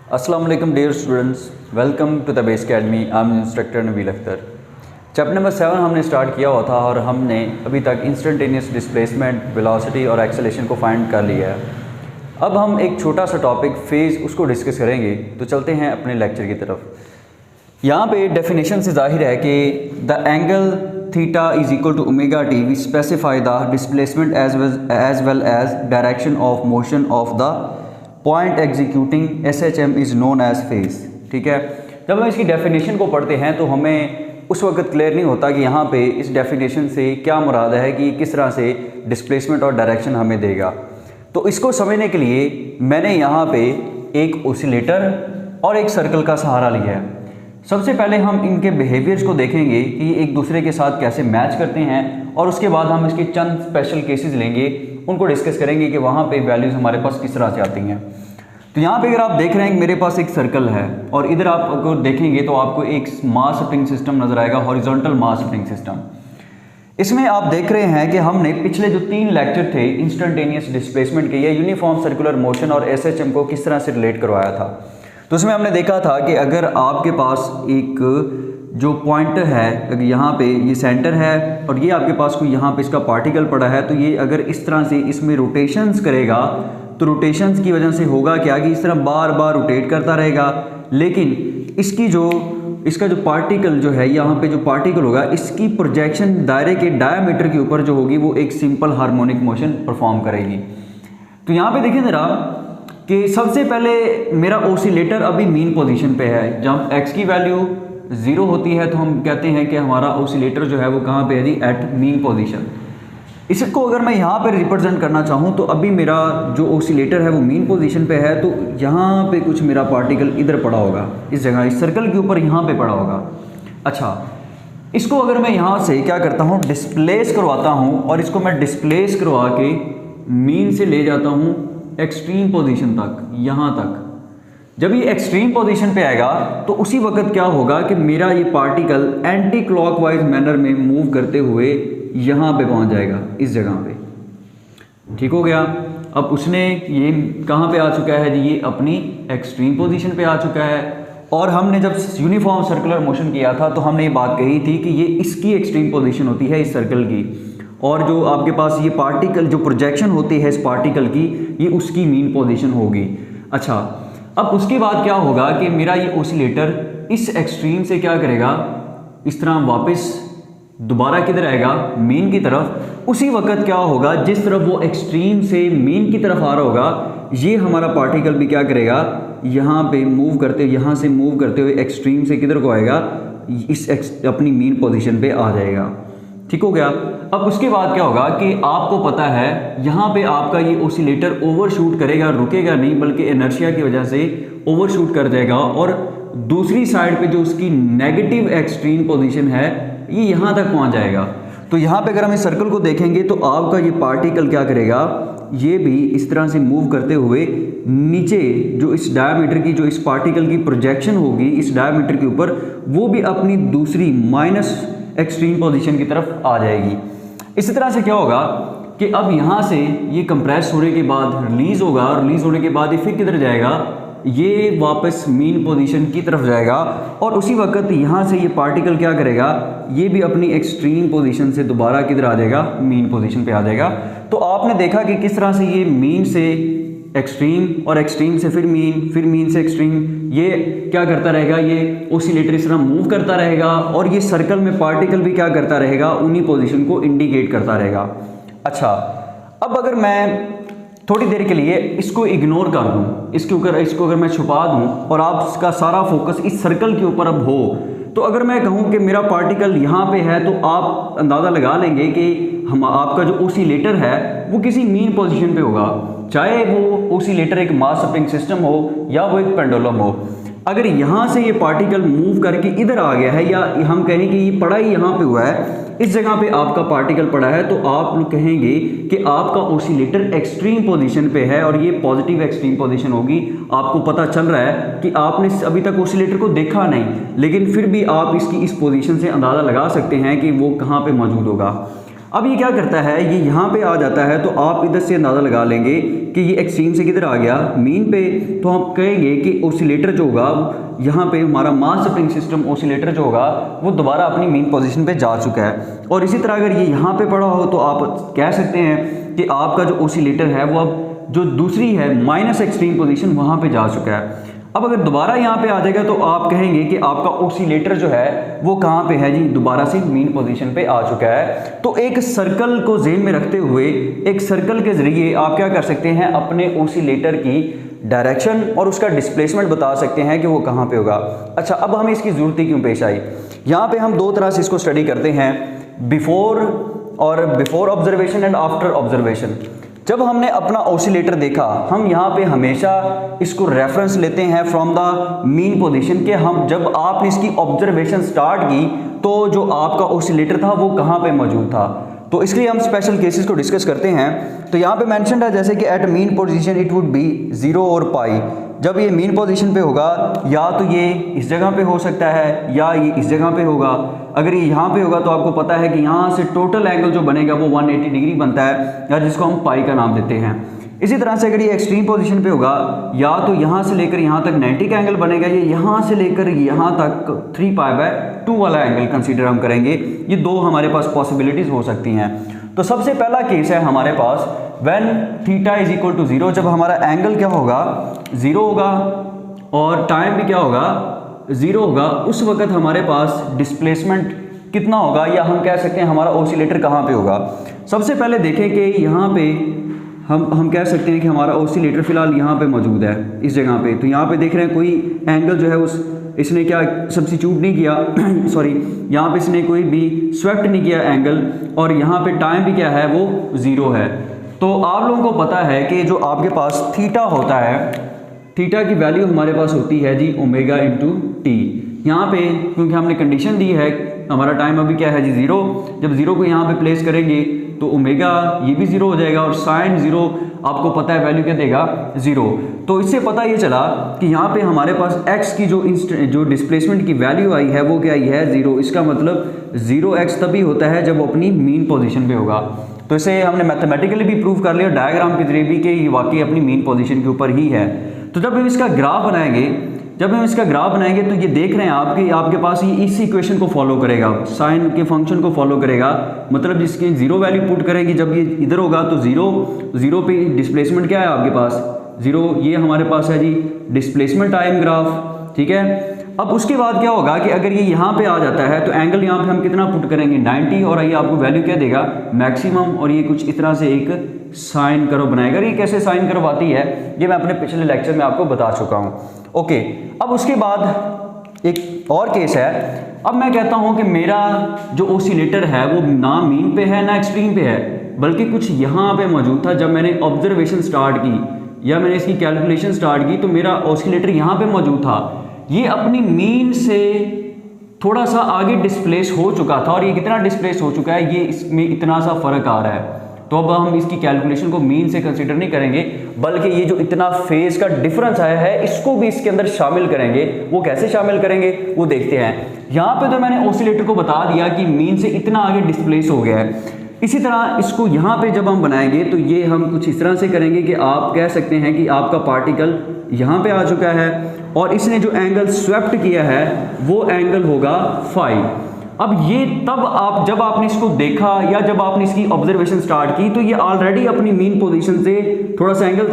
अस्सलाम वालेकुम dear students, welcome to the Base Academy. I am instructor Nabeel Akhtar. Chapter number 7 हमने start किया हुआ था और हमने अभी तक इंस्टेंटेनियस डिस्प्लेसमेंट, वेलोसिटी और एक्सेलरेशन को फाइंड कर लिया है। अब हम एक छोटा सा टॉपिक फेज़ उसको डिस्कस करेंगे। तो चलते हैं अपने लेक्चर की तरफ। यहाँ पे डेफिनेशन से जाहिर है कि the angle theta is equal to omega T we specify the displacement as well as direction of motion of the point executing SHM is known as phase. ठीक है, जब हम इसकी डेफिनेशन को पढ़ते हैं तो हमें उस वक्त क्लियर नहीं होता कि यहाँ पे इस डेफिनेशन से क्या मुराद है कि किस तरह से डिस्प्लेसमेंट और डायरेक्शन हमें देगा। तो इसको समझने के लिए मैंने यहाँ पे एक ओसिलेटर और एक सर्कल का सहारा लिया है। सबसे पहले हम इनके बिहेवियर्स को देखेंगे कि एक दूसरे के साथ कैसे मैच करते हैं, और उसके बाद हम इसके चंद स्पेशल केसेस लेंगे, उनको डिस्कस करेंगे कि वहाँ पे वैल्यूज़ हमारे पास किस तरह से आती हैं। तो यहाँ पे अगर आप देख रहे हैं कि मेरे पास एक सर्कल है और इधर आप अगर देखेंगे तो आपको एक मास स्प्रिंग सिस्टम नज़र आएगा, हॉरिजॉन्टल मास स्प्रिंग सिस्टम। इसमें आप देख रहे हैं कि हमने पिछले जो 3 लेक्चर थे इंस्टेंटेनियस डिस्प्लेसमेंट के, या यूनिफॉर्म सर्कुलर मोशन और SHM को किस तरह से रिलेट करवाया था। तो उसमें हमने देखा था कि अगर आपके पास एक जो पॉइंटर है, अगर यहाँ पे ये सेंटर है और ये आपके पास कोई यहाँ पे इसका पार्टिकल पड़ा है, तो ये अगर इस तरह से इसमें रोटेशंस करेगा तो रोटेशंस की वजह से होगा क्या कि इस तरह बार बार रोटेट करता रहेगा, लेकिन इसका जो पार्टिकल जो है, यहाँ पे जो पार्टिकल होगा, इसकी प्रोजेक्शन दायरे के डायामीटर के ऊपर जो होगी वो एक सिंपल हार्मोनिक मोशन परफॉर्म करेगी। तो यहाँ पे देखें ज़रा कि सबसे पहले मेरा ओसिलेटर अभी मीन पोजीशन पे है। जब x की वैल्यू 0 होती है तो हम कहते हैं कि हमारा ओसिलेटर जो है वो कहाँ पे है जी, एट मीन पोजीशन। इसको अगर मैं यहाँ पे रिप्रेजेंट करना चाहूँ तो अभी मेरा जो ओसिलेटर है वो मीन पोजीशन पे है, तो यहाँ पे कुछ मेरा पार्टिकल इधर पड़ा होगा, इस जगह इस सर्कल के ऊपर यहाँ पे पड़ा होगा। अच्छा, इसको अगर मैं यहाँ से क्या करता हूँ, डिस्प्लेस करवाता हूँ, और इसको मैं डिस्प्लेस करवा के मीन से ले जाता हूँ एक्सट्रीम पोजीशन तक, यहाँ तक। जब ये एक्सट्रीम पोजीशन पे आएगा तो उसी वक्त क्या होगा कि मेरा ये पार्टिकल एंटी क्लॉकवाइज मैनर में मूव करते हुए यहाँ पे पहुँच जाएगा, इस जगह पे। ठीक हो गया। अब उसने ये कहाँ पे आ चुका है जी, ये अपनी एक्सट्रीम पोजीशन पे आ चुका है। और हमने जब यूनिफॉर्म सर्कुलर मोशन किया था तो हमने ये बात कही थी कि ये इसकी एक्सट्रीम पोजीशन होती है, इस सर्कल की, और जो आपके पास ये पार्टिकल जो प्रोजेक्शन होती है इस पार्टिकल की, ये उसकी मीन पोजीशन होगी। अच्छा, अब उसके बाद क्या होगा कि मेरा ये ओसिलेटर इस एक्सट्रीम से क्या करेगा, इस तरह वापस दोबारा किधर आएगा, मीन की तरफ। उसी वक्त क्या होगा, जिस तरफ वो एक्सट्रीम से मीन की तरफ आ रहा होगा, ये हमारा पार्टिकल भी क्या करेगा, यहाँ पे मूव करते, यहाँ से मूव करते हुए एक्सट्रीम से किधर को आएगा, अपनी मीन पोजीशन पे आ जाएगा। ठीक हो गया। अब उसके बाद क्या होगा कि आपको पता है यहाँ पे आपका ये ओसिलेटर ओवरशूट करेगा, रुकेगा नहीं, बल्कि इनर्शिया की वजह से ओवरशूट कर जाएगा, और दूसरी साइड पे जो उसकी नेगेटिव एक्सट्रीम पोजीशन है ये यहाँ तक पहुँच जाएगा। तो यहाँ पे अगर हम इस सर्कल को देखेंगे तो आपका ये पार्टिकल क्या करेगा, ये भी इस तरह से मूव करते हुए नीचे जो इस डायमीटर की, जो इस पार्टिकल की प्रोजेक्शन होगी इस डायमीटर के ऊपर, वो भी अपनी दूसरी माइनस एक्सट्रीम पोजीशन की तरफ आ जाएगी। इसी तरह से क्या होगा कि अब यहाँ से ये कंप्रेस होने के बाद रिलीज़ होगा, रिलीज़ होने के बाद ये फिर किधर जाएगा, ये वापस मीन पोजीशन की तरफ जाएगा, और उसी वक्त यहाँ से ये पार्टिकल क्या करेगा, ये भी अपनी एक्सट्रीम पोजीशन से दोबारा किधर आ जाएगा, मीन पोजीशन पे आ जाएगा। तो आपने देखा कि किस तरह से ये मीन से एक्सट्रीम और एक्सट्रीम से फिर मीन से एक्सट्रीम, ये क्या करता रहेगा, ये ओसिलेटर इस तरह मूव करता रहेगा, और ये सर्कल में पार्टिकल भी क्या करता रहेगा, उन्हीं पोजीशन को इंडिकेट करता रहेगा। अच्छा, अब अगर मैं थोड़ी देर के लिए इसको इग्नोर कर दूं, इसको अगर मैं छुपा दूं और आपका सारा फोकस इस सर्कल के ऊपर अब हो, तो अगर मैं कहूं कि मेरा पार्टिकल यहाँ पे है, तो आप अंदाज़ा लगा लेंगे कि आपका जो ओसिलेटर है वो किसी मीन पोजीशन पे होगा, चाहे वो ओसिलेटर एक मास स्प्रिंग सिस्टम हो या वो एक पेंडुलम हो। अगर यहाँ से ये पार्टिकल मूव करके इधर आ गया है, या हम कहें कि ये पड़ा ही यहाँ पे हुआ है, इस जगह पे आपका पार्टिकल पड़ा है, तो आप लोग कहेंगे कि आपका ओसिलेटर एक्सट्रीम पोजीशन पे है, और ये पॉजिटिव एक्सट्रीम पोजीशन होगी। आपको पता चल रहा है कि आपने अभी तक ओसिलेटर को देखा नहीं, लेकिन फिर भी आप इसकी इस पोजीशन से अंदाज़ा लगा सकते हैं कि वो कहाँ पे मौजूद होगा। अब ये क्या करता है, ये यहाँ पे आ जाता है, तो आप इधर से अंदाज़ा लगा लेंगे कि ये एक्सट्रीम से किधर आ गया, मीन पे। तो हम कहेंगे कि ओसिलेटर जो होगा यहाँ पे हमारा मास स्प्रिंग सिस्टम ओसिलेटर जो होगा वो दोबारा अपनी मीन पोजीशन पे जा चुका है। और इसी तरह अगर ये यहाँ पे पड़ा हो तो आप कह सकते हैं कि आपका जो ओसिलेटर है वो अब जो दूसरी है माइनस एक्सट्रीम पोजीशन वहाँ पे जा चुका है। अब अगर दोबारा यहाँ पे आ जाएगा तो आप कहेंगे कि आपका ओसिलेटर जो है वो कहाँ पे है जी, दोबारा से मीन पोजीशन पे आ चुका है। तो एक सर्कल को ज़हन में रखते हुए एक सर्कल के ज़रिए आप क्या कर सकते हैं, अपने ओसिलेटर की डायरेक्शन और उसका डिस्प्लेसमेंट बता सकते हैं कि वो कहाँ पे होगा। अच्छा, अब हमें इसकी ज़रूरत क्यों पेश आई? यहाँ पे हम दो तरह से इसको स्टडी करते हैं, before observation and after observation. जब हमने अपना ओसिलेटर देखा, हम यहाँ पे हमेशा इसको रेफरेंस लेते हैं फ्रॉम द मीन पोजीशन के हम जब आपने इसकी ऑब्जर्वेशन स्टार्ट की तो जो आपका ओसिलेटर था वो कहाँ पे मौजूद था। तो इसलिए हम स्पेशल केसेस को डिस्कस करते हैं। तो यहाँ पे मेंशन्ड है जैसे कि at mean position it would be 0 और पाई। जब ये मीन पोजीशन पे होगा या तो ये इस जगह पे हो सकता है या ये इस जगह पे होगा। अगर ये यहाँ पे होगा तो आपको पता है कि यहाँ से टोटल एंगल जो बनेगा वो 180 डिग्री बनता है, या जिसको हम पाई का नाम देते हैं। इसी तरह से अगर ये एक्सट्रीम पोजीशन पे होगा या तो यहाँ से लेकर यहाँ तक 90 का एंगल बनेगा, ये यहाँ से लेकर यहाँ तक 3π/2 वाला एंगल कंसीडर हम करेंगे। ये दो हमारे पास पॉसिबिलिटीज़ हो सकती हैं। तो सबसे पहला केस है हमारे पास when theta is equal to 0, जब हमारा एंगल क्या होगा 0 होगा और टाइम भी क्या होगा 0 होगा। उस वक्त हमारे पास डिस्प्लेसमेंट कितना होगा, या हम कह सकते हैं हमारा ओसिलेटर कहाँ पे होगा। सबसे पहले देखें कि यहाँ पे हम कह सकते हैं कि हमारा ओसिलेटर फिलहाल यहाँ पे मौजूद है इस जगह पे। तो यहाँ पे देख रहे हैं कोई एंगल जो है इसने क्या सब्स्टिट्यूट नहीं किया सॉरी, यहाँ पे इसने कोई भी स्वेप्ट नहीं किया एंगल, और यहाँ पे टाइम भी क्या है वो 0 है। तो आप लोगों को पता है कि जो आपके पास थीटा होता है, थीटा की वैल्यू हमारे पास होती है जी ओमेगा इंटू टी। यहाँ पे क्योंकि हमने कंडीशन दी है हमारा टाइम अभी क्या है जी 0, जब 0 को यहाँ पे प्लेस करेंगे तो ओमेगा ये भी 0 हो जाएगा और साइन 0 आपको पता है वैल्यू क्या देगा 0। तो इससे पता ये चला कि यहाँ पे हमारे पास x की जो डिस्प्लेसमेंट की वैल्यू आई है वो क्या आई है 0। इसका मतलब 0x तभी होता है जब वो अपनी मीन पोजीशन पे होगा। तो इसे हमने मैथमेटिकली भी प्रूव कर लिया डायग्राम के जरिए भी कि ये वाकई अपनी मीन पोजीशन के ऊपर ही है। तो जब हम इसका ग्राफ बनाएंगे तो ये देख रहे हैं आपके पास ये इस इक्वेशन को फॉलो करेगा, साइन के फंक्शन को फॉलो करेगा। मतलब जिसकी 0 वैल्यू पुट करेंगे जब ये इधर होगा तो 0 पे डिस्प्लेसमेंट क्या है आपके पास 0, ये हमारे पास है जी डिस्प्लेसमेंट टाइम ग्राफ, ठीक है। अब उसके बाद क्या होगा कि अगर ये यहाँ पे आ जाता है तो एंगल यहाँ पे हम कितना पुट करेंगे 90, और ये आपको वैल्यू क्या देगा मैक्सिमम, और ये कुछ इस तरह से एक साइन कर्व बनाएगा। ये कैसे साइन कर्व आती है ये मैं अपने पिछले लेक्चर में आपको बता चुका हूँ। ओके, अब उसके बाद एक और केस है। अब मैं कहता हूँ कि मेरा जो ओसिलेटर है वो ना मीन पे है ना एक्सट्रीम पे है, बल्कि कुछ यहाँ पे मौजूद था। जब मैंने ऑब्जर्वेशन स्टार्ट की या मैंने इसकी कैलकुलेशन स्टार्ट की तो मेरा ओसिलेटर यहाँ पे मौजूद था। ये अपनी मीन से थोड़ा सा आगे डिस्प्लेस हो चुका था, और ये कितना डिस्प्लेस हो चुका है, ये इसमें इतना सा फर्क आ रहा है। तो अब हम इसकी कैलकुलेशन को मीन से कंसीडर नहीं करेंगे, बल्कि ये जो इतना फेज का डिफरेंस आया है इसको भी इसके अंदर शामिल करेंगे। वो कैसे शामिल करेंगे वो देखते हैं। यहाँ पे तो मैंने ओसिलेटर को बता दिया कि मीन से इतना आगे डिस्प्लेस हो गया है। इसी तरह इसको यहाँ पे जब हम बनाएंगे तो ये हम कुछ इस तरह से करेंगे कि आप कह सकते हैं कि आपका पार्टिकल यहाँ पे आ चुका है और इसने जो एंगल स्वेप्ट किया है वो एंगल होगा फाई। अब ये तब जब आपने इसको देखा या जब आपने इसकी ऑब्जर्वेशन स्टार्ट की तो ये ऑलरेडी अपनी मीन पोजीशन से थोड़ा सा एंगल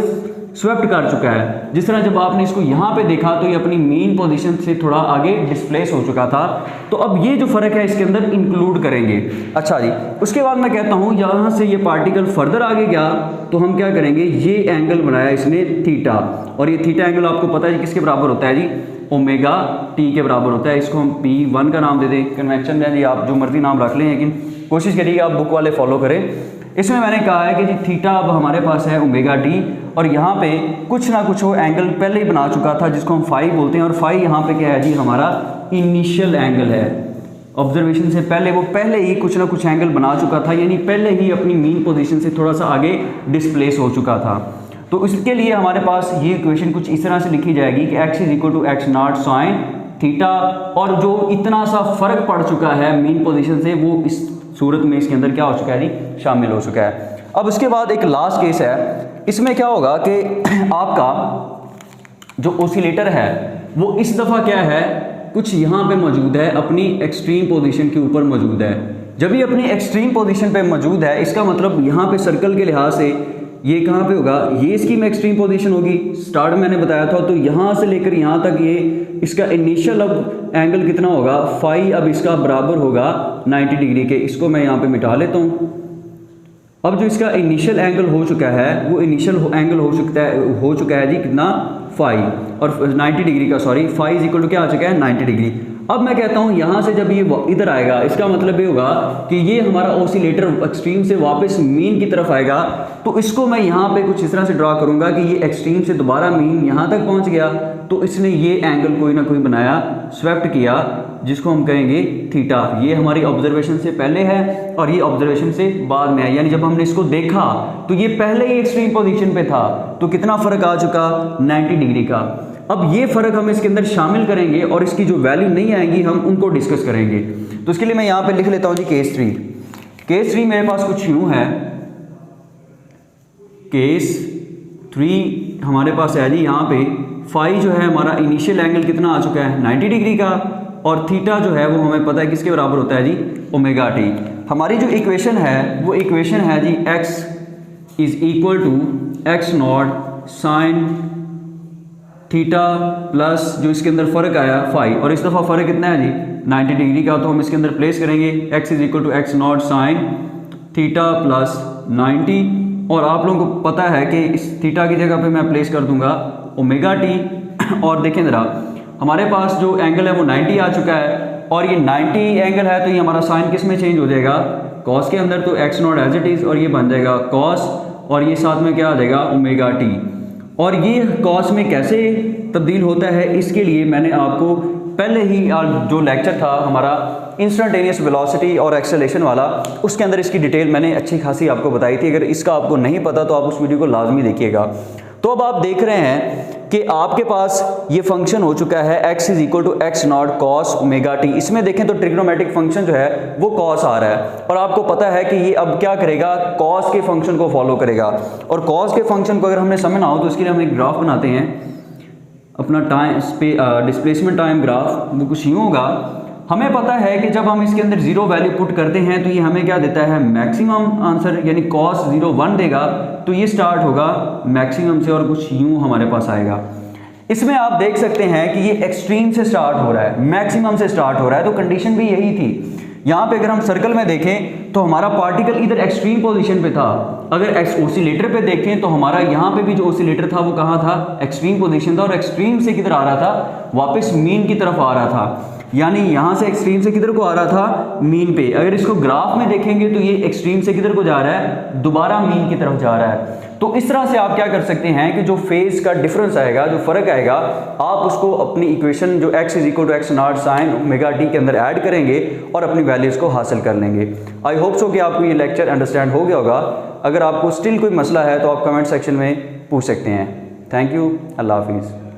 स्वेप्ट कर चुका है। जिस तरह जब आपने इसको यहाँ पे देखा तो ये अपनी मीन पोजीशन से थोड़ा आगे डिस्प्लेस हो चुका था। तो अब ये जो फर्क है इसके अंदर इंक्लूड करेंगे। अच्छा जी, उसके बाद मैं कहता हूँ यहाँ से ये पार्टिकल फर्दर आगे गया तो हम क्या करेंगे, ये एंगल बनाया इसने थीटा, और ये थीटा एंगल आपको पता है किसके बराबर होता है जी, ओमेगा टी के बराबर होता है। इसको हम P1 का नाम दे दें, कन्वेंशन है जी, आप जो मर्जी नाम रख लें, लेकिन कोशिश करिए आप बुक वाले फॉलो करें। इसमें मैंने कहा है कि जी थीटा अब हमारे पास है ओमेगा टी, और यहाँ पे कुछ ना कुछ वो एंगल पहले ही बना चुका था जिसको हम फाई बोलते हैं, और फाई यहाँ पे क्या है जी, हमारा इनिशियल एंगल है। ऑब्जर्वेशन से पहले ही कुछ ना कुछ एंगल बना चुका था, यानी पहले ही अपनी मीन पोजीशन से थोड़ा सा आगे डिस्प्लेस हो चुका था। तो इसके लिए हमारे पास ये इक्वेशन कुछ इस तरह से लिखी जाएगी कि x = x0 sin थीटा, और जो इतना सा फर्क पड़ चुका है मीन पोजीशन से वो इस सूरत में इसके अंदर क्या हो चुका है जी, शामिल हो चुका है। अब उसके बाद एक लास्ट केस है, इसमें क्या होगा कि आपका जो ओसिलेटर है वो इस दफ़ा क्या है, कुछ यहाँ पे मौजूद है, अपनी एक्सट्रीम पोजीशन के ऊपर मौजूद है। जब ये अपनी एक्सट्रीम पोजीशन पे मौजूद है, इसका मतलब यहाँ पे सर्कल के लिहाज से ये कहाँ पे होगा, ये इसकी में एक्सट्रीम पोजीशन होगी। स्टार्ट मैंने बताया था, तो यहाँ से लेकर यहाँ तक ये इसका इनिशियल अब एंगल कितना होगा, फाई अब इसका बराबर होगा 90 डिग्री के। इसको मैं यहाँ पे मिटा लेता हूँ। अब जो इसका इनिशियल एंगल हो चुका है वो इनिशियल एंगल हो चुका है जी कितना, फाई, और 90 डिग्री का, sorry, phi is equal to क्या आ चुका है, 90 डिग्री। अब मैं कहता हूँ यहाँ से जब ये इधर आएगा, इसका मतलब ये होगा कि ये हमारा ओसिलेटर एक्सट्रीम से वापस मीन की तरफ आएगा। तो इसको मैं यहाँ पे कुछ इस तरह से ड्रा करूँगा कि ये एक्सट्रीम से दोबारा मीन यहाँ तक पहुँच गया, तो इसने ये एंगल कोई ना कोई बनाया, स्वेप्ट किया, जिसको हम कहेंगे थीटा। ये हमारी ऑब्जर्वेशन से पहले है और ये ऑब्जर्वेशन से बाद में है, यानी जब हमने इसको देखा तो ये पहले ही एक्सट्रीम पोजीशन पे था, तो कितना फ़र्क आ चुका, 90 डिग्री का। अब ये फ़र्क हम इसके अंदर शामिल करेंगे और इसकी जो वैल्यू नहीं आएंगी हम उनको डिस्कस करेंगे। तो इसके लिए मैं यहाँ पे लिख लेता हूँ जी केस 3। केस 3 मेरे पास कुछ यूँ है, केस 3 हमारे पास है जी, यहाँ पे फाई जो है हमारा इनिशियल एंगल कितना आ चुका है, 90 डिग्री का, और थीटा जो है वो हमें पता है किसके बराबर होता है जी, ओमेगा टी। हमारी जो इक्वेशन है वो इक्वेशन है जी x is equal to x naught sine theta plus जो इसके अंदर फ़र्क आया फाई, और इस दफ़ा फ़र्क कितना है जी, 90 डिग्री का। तो हम इसके अंदर प्लेस करेंगे x is equal to x naught sine theta plus 90, और आप लोगों को पता है कि इस थीटा की जगह पे मैं प्लेस कर दूंगा ओमेगा टी। और देखें ज़रा, हमारे पास जो एंगल है वो 90 आ चुका है, और ये 90 एंगल है तो ये हमारा साइन किस में चेंज हो जाएगा, कॉस के अंदर, तो x naught as it is, और ये बन जाएगा कॉस, और ये साथ में क्या आ जाएगा, ओमेगा टी। और ये कॉस में कैसे तब्दील होता है, इसके लिए मैंने आपको पहले ही जो लेक्चर था हमारा इंस्टेंटेनियस वेलोसिटी और एक्सेलेरेशन वाला, उसके अंदर इसकी डिटेल मैंने अच्छी खासी आपको बताई थी। अगर इसका आपको नहीं पता तो आप उस वीडियो को लाजमी देखिएगा। तो अब आप देख रहे हैं कि आपके पास ये फंक्शन हो चुका है x is equal to X naught cos omega T. इसमें देखें तो ट्रिग्नोमेट्रिक फंक्शन जो है वो कॉस आ रहा है, और आपको पता है कि ये अब क्या करेगा, कॉस के फंक्शन को फॉलो करेगा। और कॉस के फंक्शन को अगर हमने समझना हो तो इसके लिए हम एक ग्राफ बनाते हैं, अपना डिस्प्लेसमेंट टाइम ग्राफ। वो कुछ यूँ होगा, हमें पता है कि जब हम इसके अंदर जीरो वैल्यू पुट करते हैं तो ये हमें क्या देता है, मैक्सिमम आंसर, यानी कॉस 0 1 देगा। तो ये स्टार्ट होगा मैक्सिमम से और कुछ यूँ हमारे पास आएगा। इसमें आप देख सकते हैं कि ये एक्सट्रीम से स्टार्ट हो रहा है, मैक्सिमम से स्टार्ट हो रहा है, तो कंडीशन भी यही थी। यहाँ पे अगर हम सर्कल में देखें तो हमारा पार्टिकल इधर एक्सट्रीम पोजीशन पे था। अगर ओसिलेटर पे देखें तो हमारा यहाँ पे भी जो ओसिलेटर था वो कहाँ था, एक्सट्रीम पोजीशन था, और एक्सट्रीम से किधर आ रहा था, वापस मीन की तरफ आ रहा था। यानी यहाँ से एक्सट्रीम से किधर को आ रहा था, मीन पे। अगर इसको ग्राफ में देखेंगे तो ये एक्सट्रीम से किधर को जा रहा है, दोबारा मीन की तरफ जा रहा है। तो इस तरह से आप क्या कर सकते हैं कि जो फेज का डिफरेंस आएगा, जो फर्क आएगा, आप उसको अपनी इक्वेशन जो x is equal to X naught sine omega T के अंदर ऐड करेंगे और अपनी वैल्यूज़ को हासिल कर लेंगे। आई होप सो कि आपको ये लेक्चर अंडरस्टैंड हो गया होगा। अगर आपको स्टिल कोई मसला है तो आप कमेंट सेक्शन में पूछ सकते हैं। थैंक यू, अल्लाह हाफिज़।